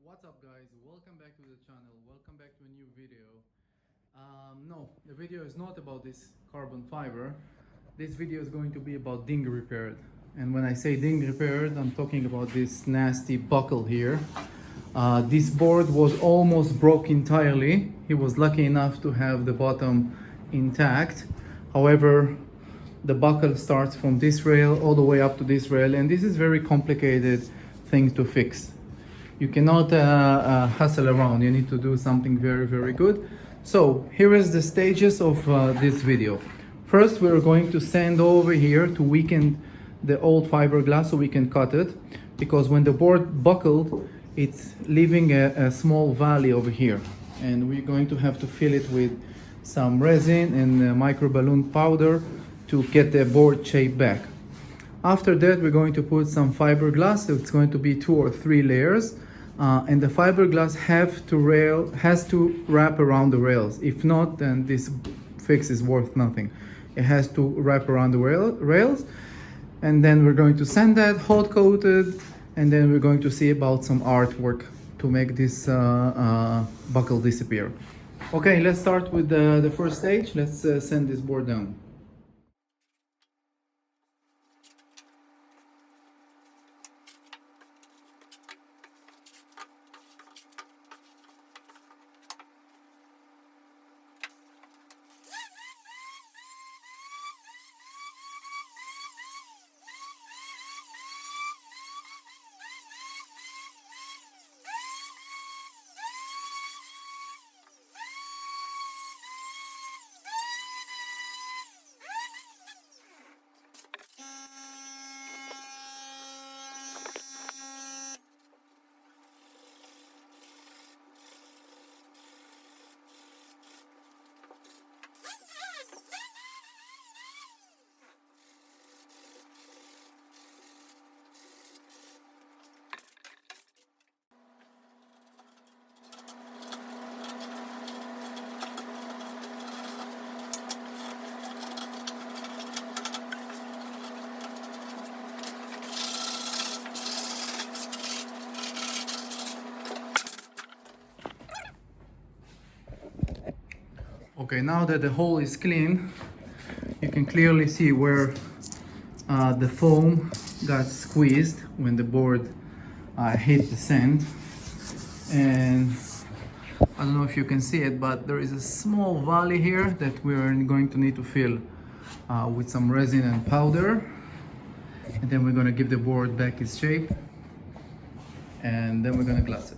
What's up guys, welcome back to the channel, welcome back to a new video. No, the video is not about this carbon fiber. This video is going to be about ding repaired. And when I say ding repaired, I'm talking about this nasty buckle here. This board was almost broke entirely. He was lucky enough to have the bottom intact. However, the buckle starts from this rail all the way up to this rail, and this is very complicated thing to fix. You cannot hustle around. You need to do something very good. So here is the stages of this video. First, we're going to sand over here to weaken the old fiberglass so we can cut it, because when the board buckled, it's leaving a small valley over here, and we're going to have to fill it with some resin and micro balloon powder to get the board shape back. After that, we're going to put some fiberglass. So it's going to be 2 or 3 layers, and the fiberglass has to wrap around the rails. If not, then this fix is worth nothing. It has to wrap around the rails, and then we're going to sand that, hot coated, and then we're going to see about some artwork to make this buckle disappear. Okay, let's start with the first stage. Let's sand this board down. Okay, now that the hole is clean, you can clearly see where the foam got squeezed when the board hit the sand. And I don't know if you can see it, but there is a small valley here that we're going to need to fill with some resin and powder. And then we're going to give the board back its shape, and then we're going to glass it.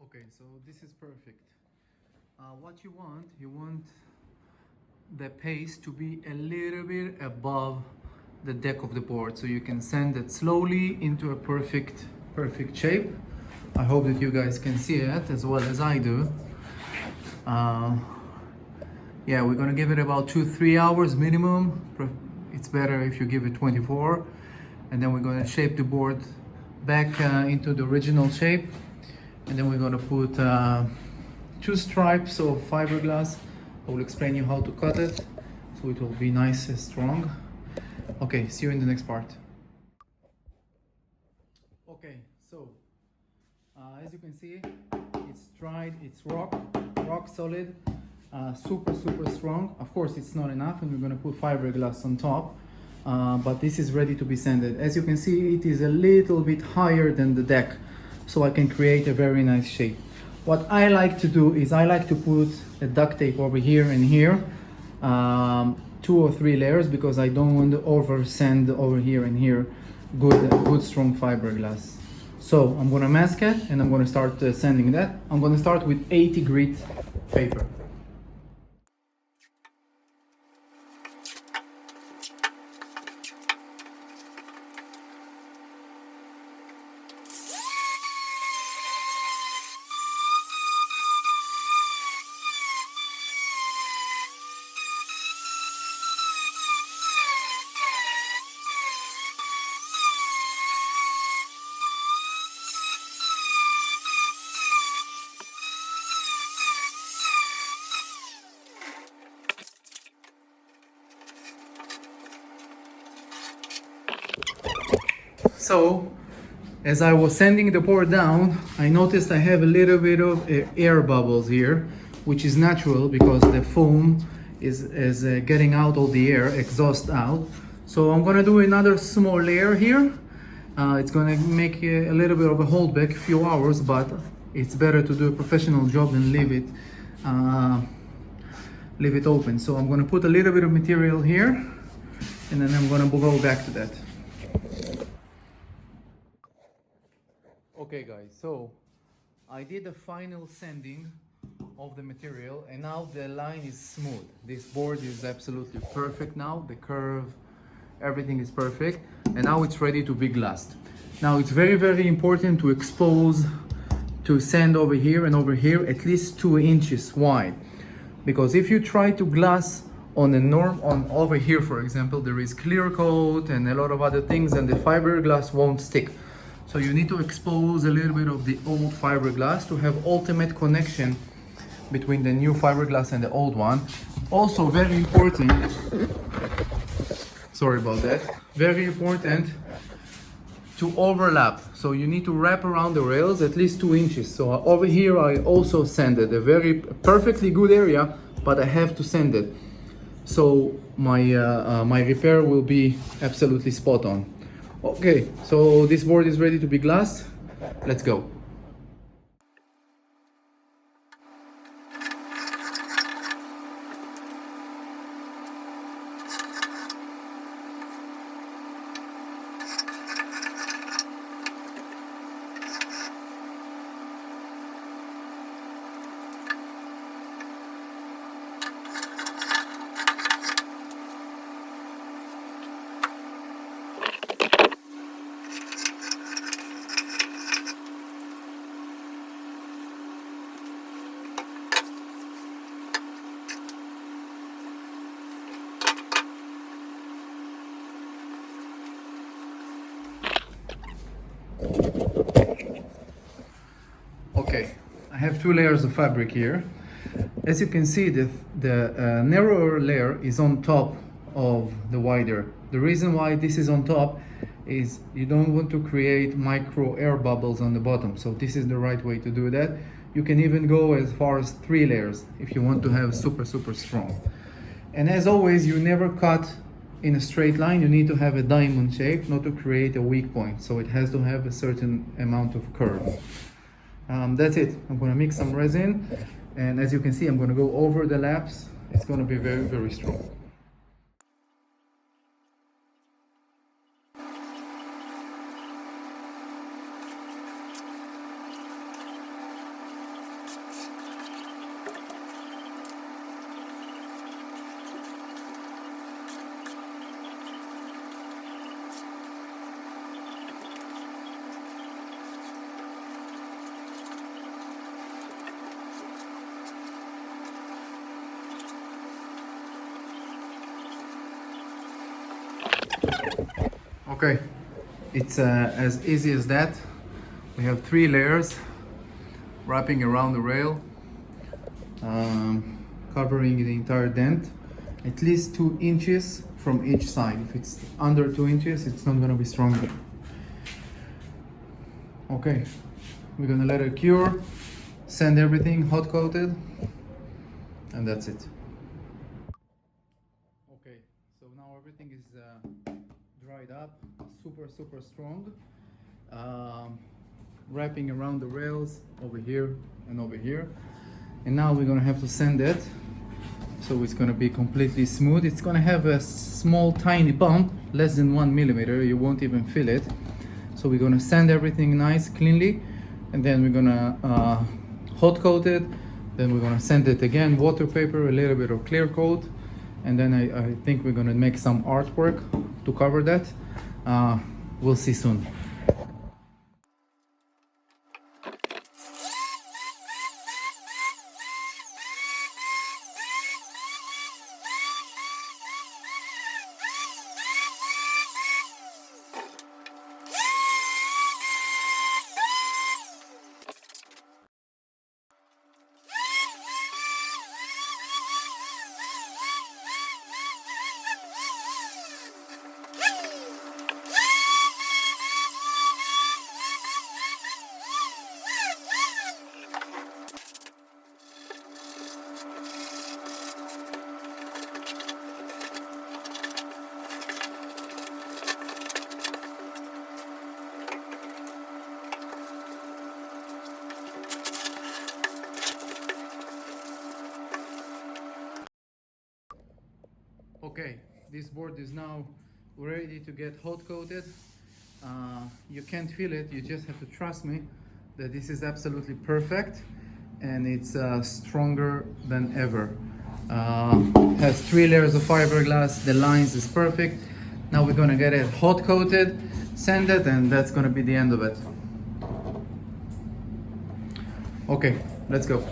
Okay, so this is perfect. What you want the paste to be a little bit above the deck of the board, so you can sand it slowly into a perfect shape. I hope that you guys can see it as well as I do. Yeah, we're gonna give it about 2-3 hours minimum. It's better if you give it 24, and then we're gonna shape the board back into the original shape. And then we're going to put 2 stripes of fiberglass. I will explain you how to cut it so it will be nice and strong. Okay, see you in the next part. Okay, so as you can see, it's dried, it's rock solid, super strong. Of course it's not enough, and we're going to put fiberglass on top, but this is ready to be sanded. As you can see, it is a little bit higher than the deck, so I can create a very nice shape. What I like to do is I like to put a duct tape over here and here, 2 or 3 layers, because I don't want to over sand over here and here good strong fiberglass. So I'm gonna mask it and I'm gonna start sanding that. I'm gonna start with 80 grit paper. So, as I was sanding the board down, I noticed I have a little bit of air bubbles here, which is natural because the foam is getting out all the air, exhaust out. So I'm gonna do another small layer here. It's gonna make a little bit of a holdback, a few hours, but it's better to do a professional job than leave it open. So I'm gonna put a little bit of material here, and then I'm gonna go back to that. Okay guys, so I did the final sanding of the material, and now the line is smooth. This board is absolutely perfect now. The curve, everything is perfect, and now it's ready to be glassed. Now it's very important to expose, to sand over here and over here at least 2 inches wide, because if you try to glass on over here, for example, there is clear coat and a lot of other things, and the fiberglass won't stick. So you need to expose a little bit of the old fiberglass to have ultimate connection between the new fiberglass and the old one. Also very important, sorry about that, very important to overlap. So you need to wrap around the rails at least 2 inches. So over here I also sanded a very perfectly good area, but I have to sand it. So my repair will be absolutely spot on. Okay, so this board is ready to be glassed. Let's go. Okay, I have 2 layers of fabric here. As you can see, the narrower layer is on top of the wider. The reason why this is on top is you don't want to create micro air bubbles on the bottom. So this is the right way to do that. You can even go as far as 3 layers if you want to have super strong. And as always, you never cut in a straight line. You need to have a diamond shape, not to create a weak point. So it has to have a certain amount of curve. That's it. I'm going to mix some resin, and as you can see, I'm going to go over the laps. It's going to be very strong. Okay, it's as easy as that. We have 3 layers wrapping around the rail, covering the entire dent, at least 2 inches from each side. If it's under 2 inches, it's not gonna be stronger. Okay, we're gonna let it cure, sand everything, hot coated, and that's it. Okay, so now everything is dried up, super strong. Wrapping around the rails over here and over here. And now we're gonna have to sand it, so it's gonna be completely smooth. It's gonna have a small tiny bump, less than 1 millimeter, you won't even feel it. So we're gonna sand everything nice, cleanly, and then we're gonna hot coat it. Then we're gonna sand it again, water paper, a little bit of clear coat, and then I think we're gonna make some artwork to cover that. We'll see soon. Okay, this board is now ready to get hot coated. You can't feel it, you just have to trust me that this is absolutely perfect, and it's stronger than ever. Has 3 layers of fiberglass, the lines is perfect. Now we're gonna get it hot coated, sand it, and that's gonna be the end of it. Okay, let's go.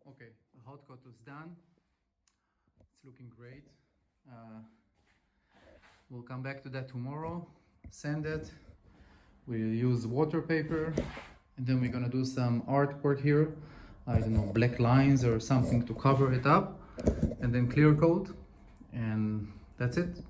Okay, the hot coat is done. It's looking great. We'll come back to that tomorrow, sand it. We'll use water paper, and then we're gonna do some artwork here. I don't know, black lines or something to cover it up, and then clear coat, and that's it.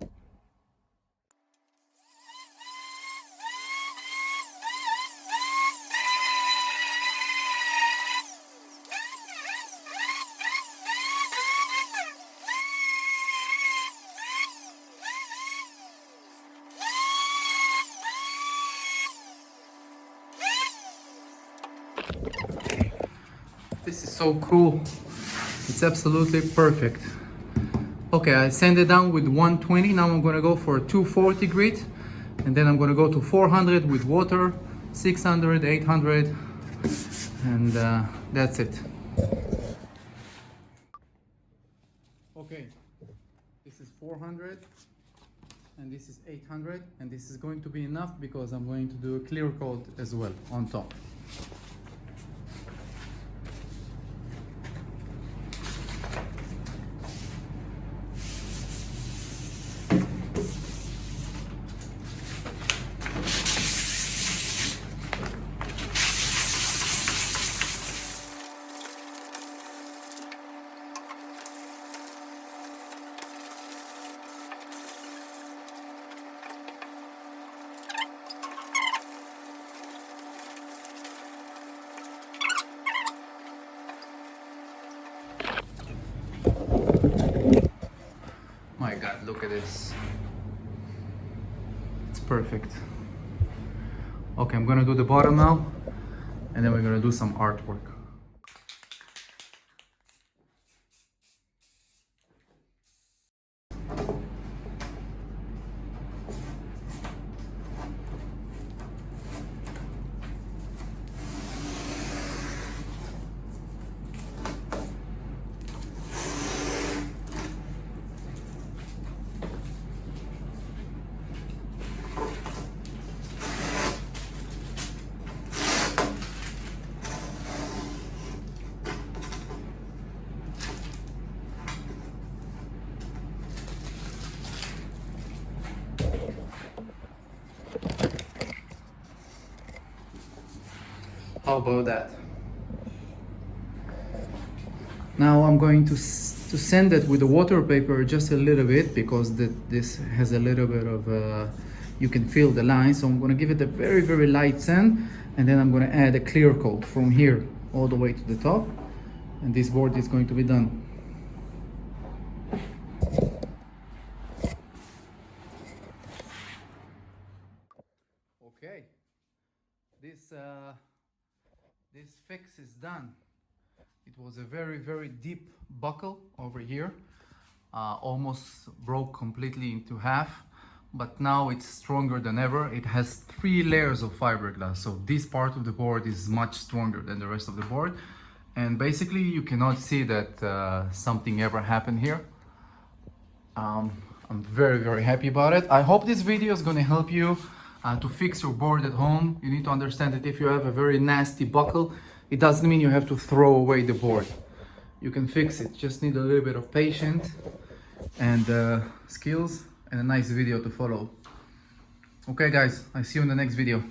This is so cool. It's absolutely perfect. Okay, I sand it down with 120. Now I'm gonna go for 240 grit, and then I'm gonna go to 400 with water, 600, 800, and that's it. Okay, this is 400, and this is 800, and this is going to be enough because I'm going to do a clear coat as well on top. My God, look at this. It's perfect. Okay, I'm gonna do the bottom now, and then we're gonna do some artwork. How about that? Now I'm going to sand it with the water paper just a little bit, because this has a little bit of you can feel the line. So I'm going to give it a very light sand, and then I'm going to add a clear coat from here all the way to the top, and this board is going to be done. Okay, this fix is done. It was a very deep buckle over here, almost broke completely into half, but now it's stronger than ever. It has 3 layers of fiberglass, so this part of the board is much stronger than the rest of the board, and basically you cannot see that something ever happened here. I'm very happy about it. I hope this video is going to help you to fix your board at home. You need to understand that if you have a very nasty buckle, it doesn't mean you have to throw away the board. You can fix it. Just need a little bit of patience and skills and a nice video to follow. Okay guys, I see you in the next video.